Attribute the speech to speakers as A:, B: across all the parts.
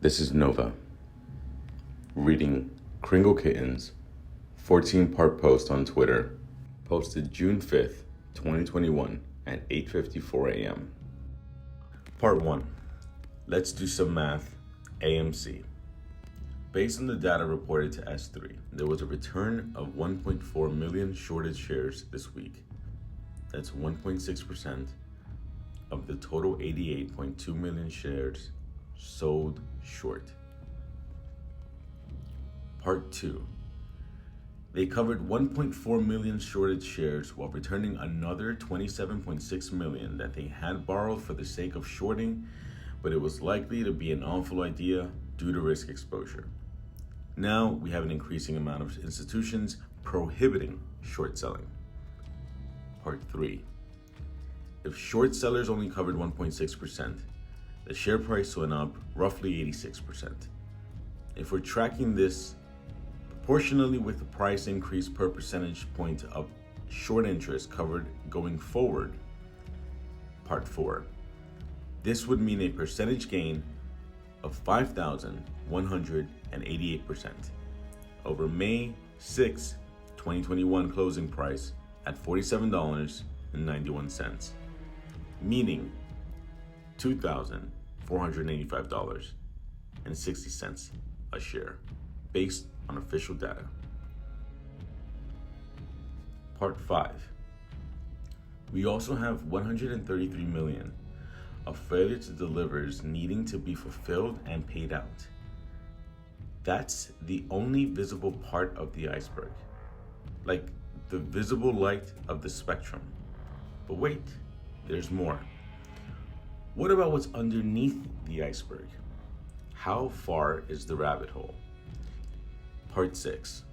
A: This is Nova, reading Kringle Kitten's 14-part post on Twitter, posted June 5th, 2021 at 8:54 a.m. Part 1. Let's do some math, AMC. Based on the data reported to S3, there was a return of 1.4 million shorted shares this week. That's 1.6% of the total 88.2 million shares sold short. Part 2. They covered 1.4 million shorted shares while returning another 27.6 million that they had borrowed for the sake of shorting, but it was likely to be an awful idea due to risk exposure. Now we have an increasing amount of institutions prohibiting short selling. Part 3. If short sellers only covered 1.6%, the share price went up roughly 86%. If we're tracking this proportionally with the price increase per percentage point of short interest covered going forward, Part 4, this would mean a percentage gain of 5,188% over May 6, 2021 closing price at $47.91, meaning $2,485.60 a share, based on official data. Part 5. We also have 133 million of failure to delivers needing to be fulfilled and paid out. That's the only visible part of the iceberg, like the visible light of the spectrum. But wait, there's more. What about what's underneath the iceberg? How far is the rabbit hole? Part 6.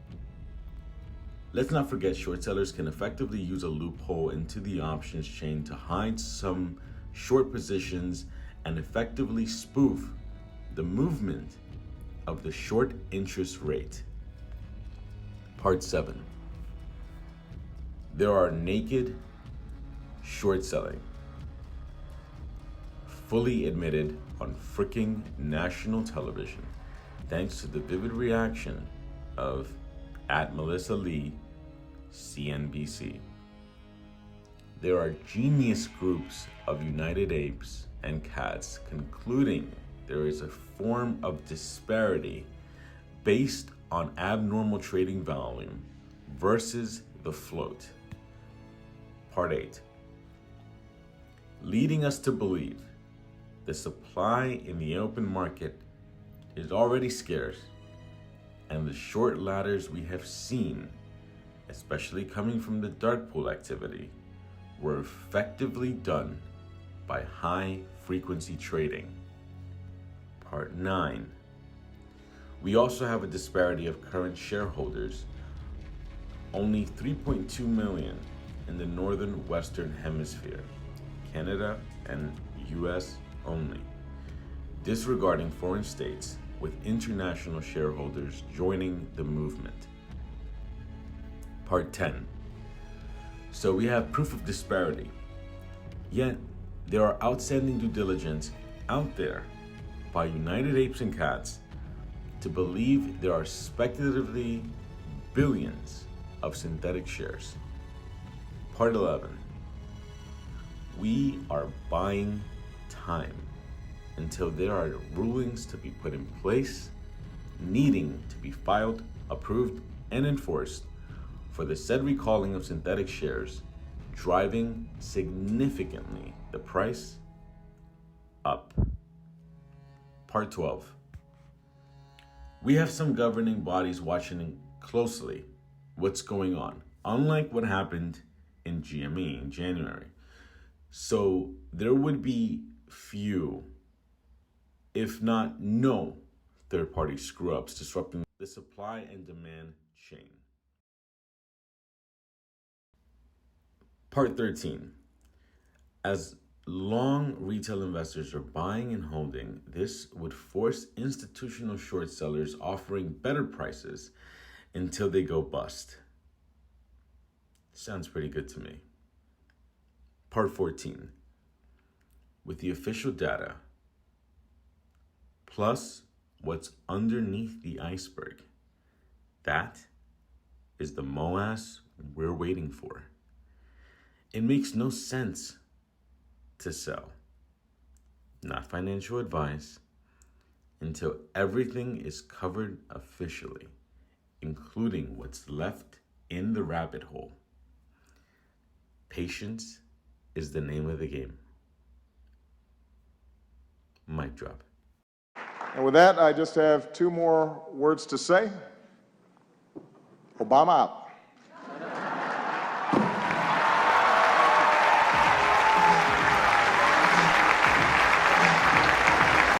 A: Let's not forget short sellers can effectively use a loophole into the options chain to hide some short positions and effectively spoof the movement of the short interest rate. Part 7. There are naked short selling, fully admitted on freaking national television, thanks to the vivid reaction of @Melissa Lee, CNBC. There are genius groups of United Apes and Cats concluding there is a form of disparity based on abnormal trading volume versus the float. Part 8. Leading us to believe the supply in the open market is already scarce, and the short ladders we have seen, especially coming from the dark pool activity, were effectively done by high frequency trading. Part 9. We also have a disparity of current shareholders, only 3.2 million in the northern western hemisphere, Canada and US only, disregarding foreign states with international shareholders joining the movement. Part 10. So we have proof of disparity, yet there are outstanding due diligence out there by United Apes and Cats to believe there are speculatively billions of synthetic shares. Part 11. We are buying time until there are rulings to be put in place, needing to be filed, approved, and enforced for the said recalling of synthetic shares, driving significantly the price up. Part 12. We have some governing bodies watching closely what's going on, unlike what happened in GME in January. So there would be few, if not no, third-party screw-ups disrupting the supply and demand chain. Part 13. As long retail investors are buying and holding, this would force institutional short sellers offering better prices until they go bust. Sounds pretty good to me. Part 14. With the official data, plus what's underneath the iceberg. That is the MOASS we're waiting for. It makes no sense to sell, not financial advice, until everything is covered officially, including what's left in the rabbit hole. Patience is the name of the game. Mic drop.
B: And with that, I just have two more words to say. Obama out.